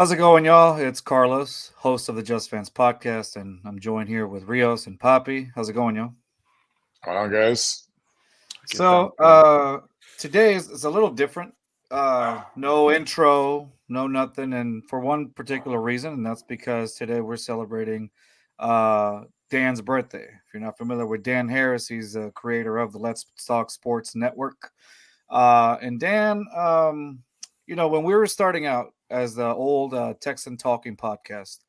How's it going, y'all? It's Carlos, host of the Just Fans podcast, and I'm joined here with Rios and Poppy. How's it going, y'all? Hold on, guys. ¿Qué tal? So, today is a little different. No intro, no nothing, and for one particular reason, and that's because today we're celebrating Dan's birthday. If you're not familiar with Dan Harris, he's the creator of the Let's Talk Sports Network. And Dan, when we were starting out as the old Texan Talking podcast,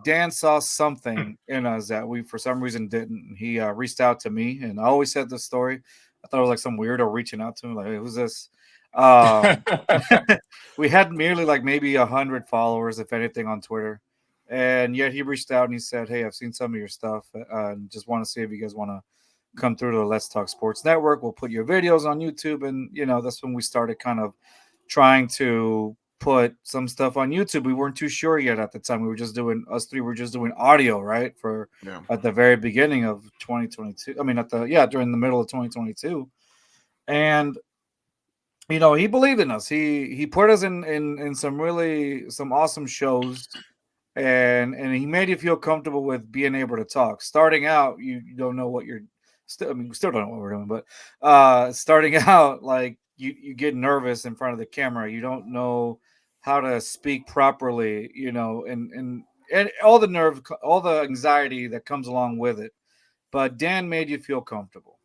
Dan saw something in us that we, for some reason, didn't. He reached out to me, and I always said this story. I thought it was like some weirdo reaching out to me, like, "Hey, who's this?" Um, we had merely like maybe 100 followers, if anything, on Twitter, and yet he reached out and he said, "Hey, I've seen some of your stuff, and just want to see if you guys want to come through to the Let's Talk Sports Network. We'll put your videos on YouTube." And that's when we started kind of trying to put some stuff on YouTube. We weren't too sure yet at the time. We were just doing us three were just doing audio, right? For Yeah. at the very beginning of 2022. I mean, during the middle of 2022. And he believed in us. He put us in some awesome shows, and he made you feel comfortable with being able to talk. Starting out, you don't know what you're we still don't know what we're doing, but starting out, like you get nervous in front of the camera. You don't know how to speak properly, and all the anxiety that comes along with it. But Dan made you feel comfortable,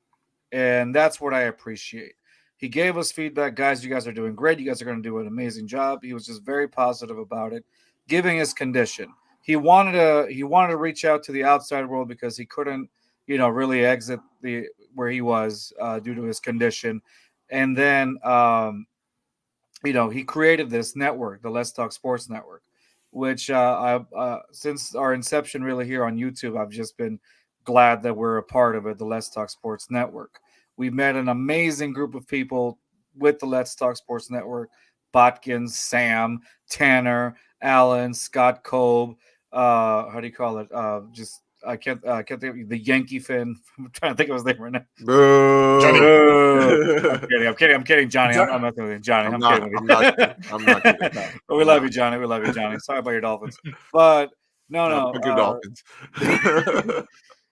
and that's what I appreciate. He gave us feedback, guys. You guys are doing great. You guys are going to do an amazing job. He was just very positive about it, giving his condition. He wanted to reach out to the outside world because he couldn't, really exit the where he was due to his condition. And then, he created this network, the Let's Talk Sports Network, which since our inception, really here on YouTube, I've just been glad that we're a part of it, the Let's Talk Sports Network. We've met an amazing group of people with the Let's Talk Sports Network: Botkins, Sam, Tanner, Alan, Scott Kolb. How do you call it? Just I can't think of the Yankee fan. I'm trying to think of his name right now. Johnny. Boo. I'm kidding, Johnny. I'm messing with you, Johnny. I'm I'm not. kidding with I'm you. not. kidding. I'm not kidding. But we I'm love not. you, Johnny. We love you, Johnny. Sorry about your Dolphins, but no, No, no. fuck your Dolphins.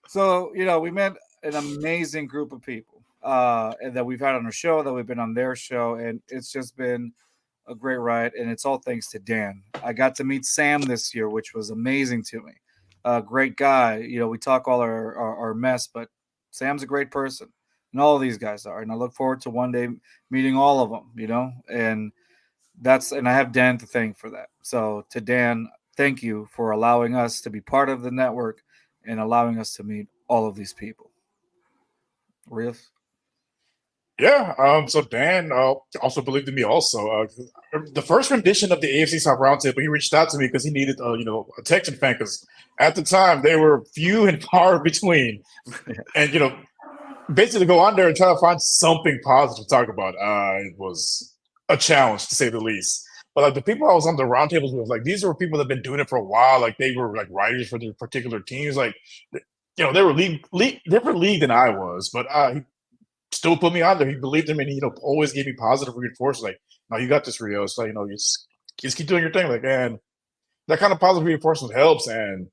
So we met an amazing group of people, and that we've had on our show, that we've been on their show, and it's just been a great ride. And it's all thanks to Dan. I got to meet Sam this year, which was amazing to me. Great guy. We talk all our mess, but Sam's a great person, and all of these guys are. And I look forward to one day meeting all of them. And I have Dan to thank for that. So to Dan, thank you for allowing us to be part of the network and allowing us to meet all of these people. Rios? Yeah. So Dan also believed in me. Also, the first rendition of the AFC South Roundtable, he reached out to me because he needed, a Texan fan. Because at the time they were few and far between, and basically go on there and try to find something positive to talk about. It was a challenge to say the least. But like the people I was on the roundtables with, like these were people that have been doing it for a while. Like they were like writers for their particular teams. Like they were different league than I was. But he still put me on there. He believed in me, and he always gave me positive reinforcement. Like, no, you got this, Rio. So you just keep doing your thing. Like, and that kind of positive reinforcement helps. And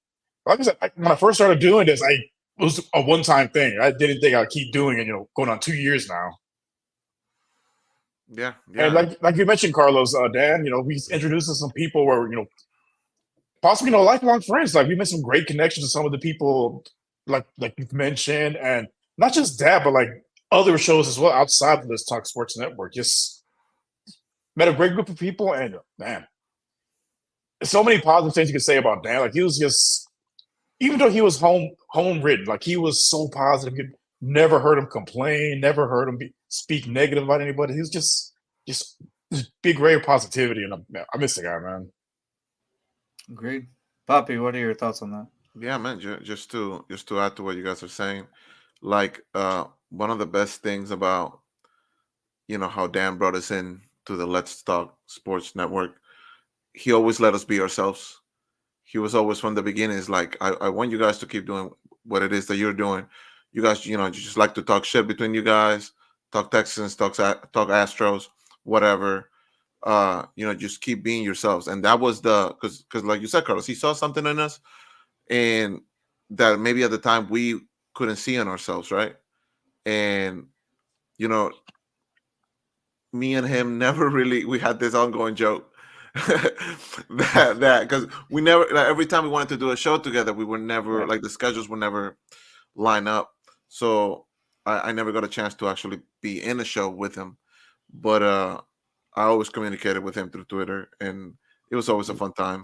like I said, when I first started doing this, it was a one-time thing. I didn't think I'd keep doing it. Going on 2 years now. Yeah. And Yeah. like you mentioned, Carlos, Dan, we introduced to some people where possibly lifelong friends. Like we made some great connections to some of the people, like you've mentioned, and not just that, but like other shows as well outside of this Talk Sports Network. Just met a great group of people, and man, so many positive things you could say about Dan. Like he was just, even though he was home ridden, like he was so positive. You never heard him complain, never heard him speak negative about anybody. He was just this big ray of positivity, and I miss the guy, man. Agreed. Poppy, what are your thoughts on that? Yeah, man. Just to add to what you guys are saying, like one of the best things about how Dan brought us in to the Let's Talk Sports Network, he always let us be ourselves. He was always from the beginning. Is like, I want you guys to keep doing what it is that you're doing. You guys, you just like to talk shit between you guys, talk Texans, talk Astros, whatever. just keep being yourselves. And that was because like you said, Carlos, he saw something in us, and that maybe at the time we couldn't see in ourselves, right? And you know, me and him never really we had this ongoing joke that because we never like, every time we wanted to do a show together, we were never like the schedules would never line up. So I never got a chance to actually be in a show with him. But I always communicated with him through Twitter, and it was always a fun time.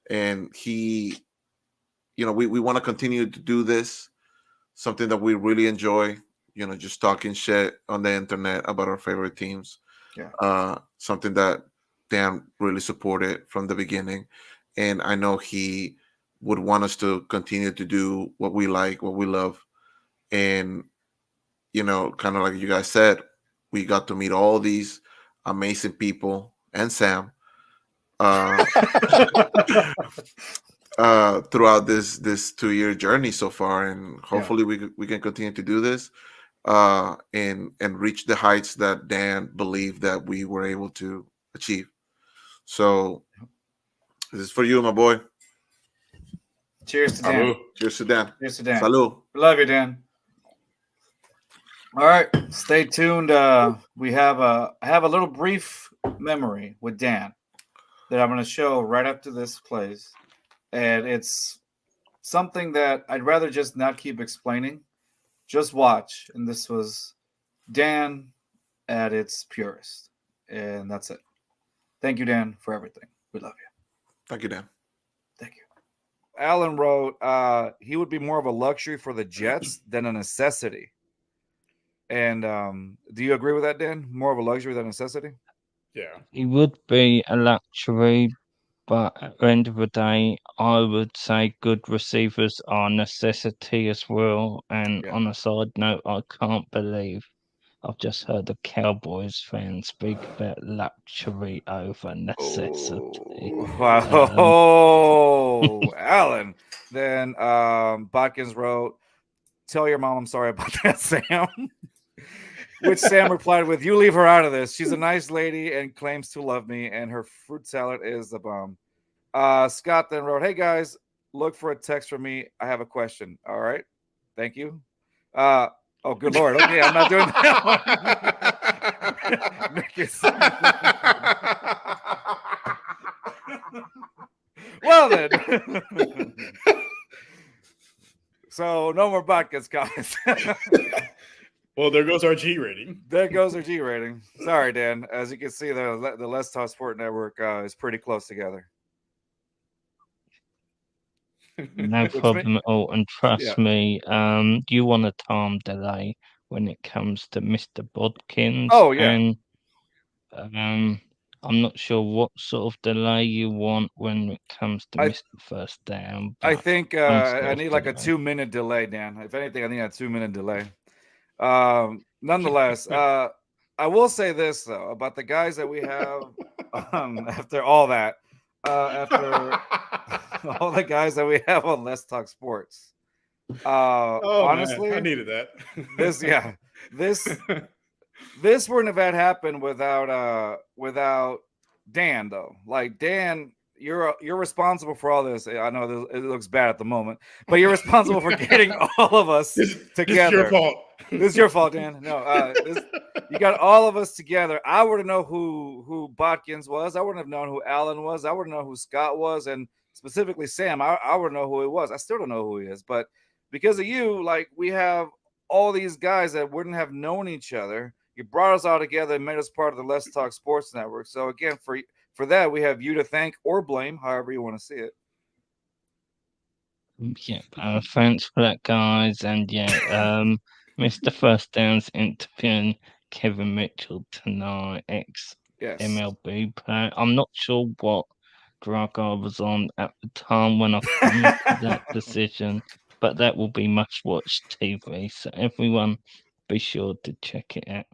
And he, we want to continue to do this, something that we really enjoy. Just talking shit on the internet about our favorite teams. Yeah. Something that Dan really supported from the beginning, and I know he would want us to continue to do what we like, what we love, and kind of like you guys said, we got to meet all these amazing people and Sam throughout this 2-year journey so far, and hopefully we can continue to do this and reach the heights that Dan believed that we were able to achieve. So this is for you, my boy. Cheers to Dan. Cheers to Dan. Cheers to Dan. Salud. Love you, Dan. All right, stay tuned. I have a little brief memory with Dan that I'm going to show right after this plays, and it's something that I'd rather just not keep explaining. Just watch, and this was Dan at its purest, and that's it. Thank you, Dan, for everything. We love you. Thank you, Dan. Thank you. Alan wrote, he would be more of a luxury for the Jets than a necessity. And do you agree with that, Dan? More of a luxury than a necessity? Yeah. He would be a luxury, but at the end of the day, I would say good receivers are a necessity as well. And on a side note, I can't believe I've just heard a Cowboys fan speak about luxury over necessity. Wow. Alan. Then Botkins wrote, tell your mom I'm sorry about that, Sam. Which Sam replied with, you leave her out of this. She's a nice lady and claims to love me, and her fruit salad is the bomb. Scott then wrote, hey, guys, look for a text from me. I have a question. All right. Thank you. Oh, good Lord. Okay, I'm not doing that. Well, then. So, no more Botkins comments. Well, there goes our G rating. There goes our G rating. Sorry, Dan. As you can see, the Let's Talk Sport Network is pretty close together. No problem at all. And trust me, you want a time delay when it comes to Mr. Bodkins. Oh, yeah. And I'm not sure what sort of delay you want when it comes to Mr. First Down. I think I need like a 2-minute delay, Dan. If anything, I need a 2-minute delay. Nonetheless, I will say this though about the guys that we have after all that, after all the guys that we have on Let's Talk Sports. Honestly, man, I needed that. This wouldn't have happened without Dan though. Like Dan, you're responsible for all this. I know it looks bad at the moment, but you're responsible for getting all of us together. It's your fault. This is your fault, Dan. No, you got all of us together. I would have known who Botkins was. I wouldn't have known who Alan was. I wouldn't know who Scott was, and specifically Sam. I would know who he was. I still don't know who he is, but because of you, like we have all these guys that wouldn't have known each other. You brought us all together and made us part of the Let's Talk Sports Network. So again, for that, we have you to thank or blame, however you want to see it. Yeah, thanks for that, guys. And Mr. First Down's interviewing Kevin Mitchell tonight, ex-MLB player. I'm not sure what drug I was on at the time when I came to that decision, but that will be much-watched TV. So everyone, be sure to check it out.